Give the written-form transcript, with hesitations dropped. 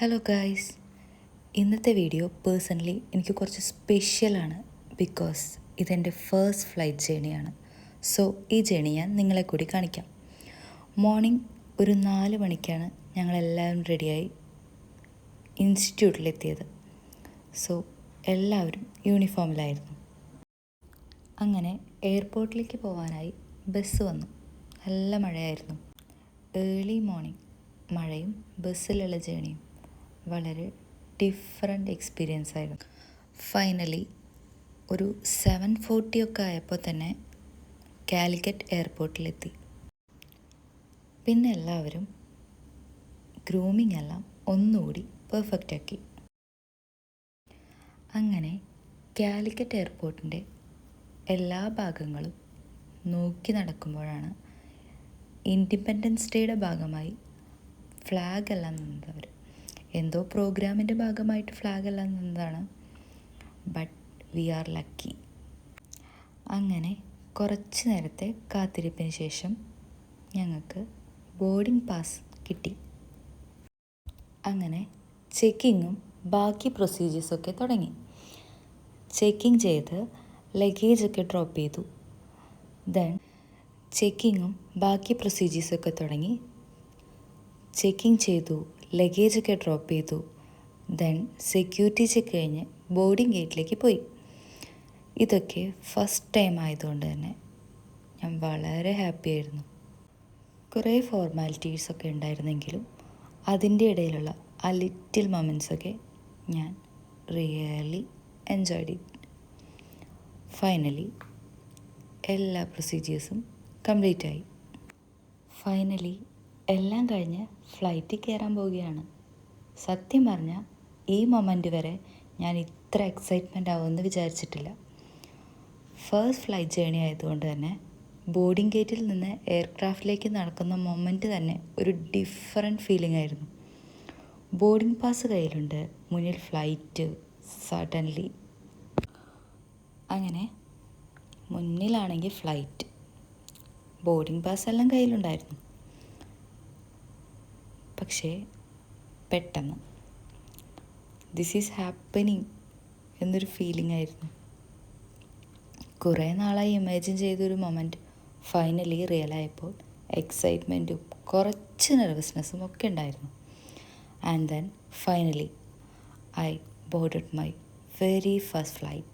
Hello guys, ഇന്നത്തെ video personally എനിക്ക് കുറച്ച് സ്പെഷ്യലാണ്. ബിക്കോസ് ഇതെൻ്റെ ഫസ്റ്റ് ഫ്ലൈറ്റ് ജേണിയാണ്. സോ ഈ ജേണി ഞാൻ നിങ്ങളെ കൂടി കാണിക്കാം. മോർണിംഗ് ഒരു 4 മണിക്കാണ് ഞങ്ങളെല്ലാവരും റെഡിയായി ഇൻസ്റ്റിറ്റ്യൂട്ടിലെത്തിയത്. സോ എല്ലാവരും യൂണിഫോമിലായിരുന്നു. അങ്ങനെ എയർപോർട്ടിലേക്ക് പോകാനായി ബസ് വന്നു. നല്ല മഴയായിരുന്നു. ഏർലി മോർണിംഗ് മഴയും ബസ്സിലുള്ള ജേണിയും വളരെ ഡിഫറെൻ്റ് എക്സ്പീരിയൻസ് ആയിരുന്നു. ഫൈനലി ഒരു 7:40 ഒക്കെ ആയപ്പോൾ തന്നെ കാലിക്കറ്റ് എയർപോർട്ടിലെത്തി. പിന്നെ എല്ലാവരും ഗ്രൂമിംഗ് എല്ലാം ഒന്നുകൂടി പെർഫെക്റ്റ് ആക്കി. അങ്ങനെ കാലിക്കറ്റ് എയർപോർട്ടിൻ്റെ എല്ലാ ഭാഗങ്ങളും നോക്കി നടക്കുമ്പോഴാണ് ഇൻഡിപെൻഡൻസ് ഡേയുടെ ഭാഗമായി ഫ്ലാഗ് എല്ലാം നിന്നവർ. എന്തോ പ്രോഗ്രാമിൻ്റെ ഭാഗമായിട്ട് ഫ്ലാഗ് എല്ലാം നിന്നതാണ്. But we are lucky. അങ്ങനെ കുറച്ച് നേരത്തെ കാത്തിരിപ്പിന് ശേഷം ഞങ്ങൾക്ക് ബോർഡിംഗ് പാസ് കിട്ടി. അങ്ങനെ ചെക്കിങ്ങും ബാക്കി പ്രൊസീജിയേഴ്സൊക്കെ തുടങ്ങി. ചെക്കിങ് ചെയ്ത് ലഗേജൊക്കെ ഡ്രോപ്പ് ചെയ്തു. ദെൻ ചെക്കിങ്ങും ബാക്കി പ്രൊസീജിയേഴ്സൊക്കെ തുടങ്ങി. ചെക്കിങ് ചെയ്തു, ലഗേജൊക്കെ ഡ്രോപ്പ് ചെയ്തു. ദെൻ സെക്യൂരിറ്റി ചെക്ക് കഴിഞ്ഞ് ബോർഡിംഗ് ഗേറ്റിലേക്ക് പോയി. ഇതൊക്കെ ഫസ്റ്റ് ടൈം ആയതുകൊണ്ട് തന്നെ ഞാൻ വളരെ ഹാപ്പി ആയിരുന്നു. കുറേ ഫോർമാലിറ്റീസൊക്കെ ഉണ്ടായിരുന്നെങ്കിലും അതിൻ്റെ ഇടയിലുള്ള ആ ലിറ്റിൽ മൊമെൻറ്റ്സൊക്കെ ഞാൻ റിയലി എൻജോയ്ഡ് ഇറ്റ്. ഫൈനലി എല്ലാ പ്രൊസീജിയേഴ്സും കംപ്ലീറ്റ് ആയി. ഫൈനലി എല്ലാം കഴിഞ്ഞ് ഫ്ലൈറ്റിൽ കയറാൻ പോവുകയാണ്. സത്യം പറഞ്ഞാൽ ഈ മൊമെൻ്റ് വരെ ഞാൻ ഇത്ര എക്സൈറ്റ്മെൻ്റ് ആവുമെന്ന് വിചാരിച്ചിട്ടില്ല. ഫസ്റ്റ് ഫ്ലൈറ്റ് ജേണി ആയതുകൊണ്ട് തന്നെ ബോർഡിംഗ് ഗേറ്റിൽ നിന്ന് എയർക്രാഫ്റ്റിലേക്ക് നടക്കുന്ന മൊമെൻ്റ് തന്നെ ഒരു ഡിഫറെൻറ്റ് ഫീലിംഗ് ആയിരുന്നു. ബോർഡിംഗ് പാസ് കയ്യിലുണ്ട്, മുന്നിൽ ഫ്ലൈറ്റ്. സഡൻലി അങ്ങനെ മുന്നിലാണെങ്കിൽ ഫ്ലൈറ്റ്, ബോർഡിംഗ് പാസ് എല്ലാം കയ്യിലുണ്ടായിരുന്നു. പക്ഷേ പെട്ടെന്ന് ദിസ് ഈസ് ഹാപ്പനിങ് എന്നൊരു ഫീലിംഗ് ആയിരുന്നു. കുറേ നാളായി ഇമാജിൻ ചെയ്തൊരു മൊമെൻറ്റ് ഫൈനലി റിയൽ ആയപ്പോൾ എക്സൈറ്റ്മെൻറ്റും കുറച്ച് നെർവസ്നെസ്സും ഒക്കെ ഉണ്ടായിരുന്നു. And then finally I boarded my very first flight.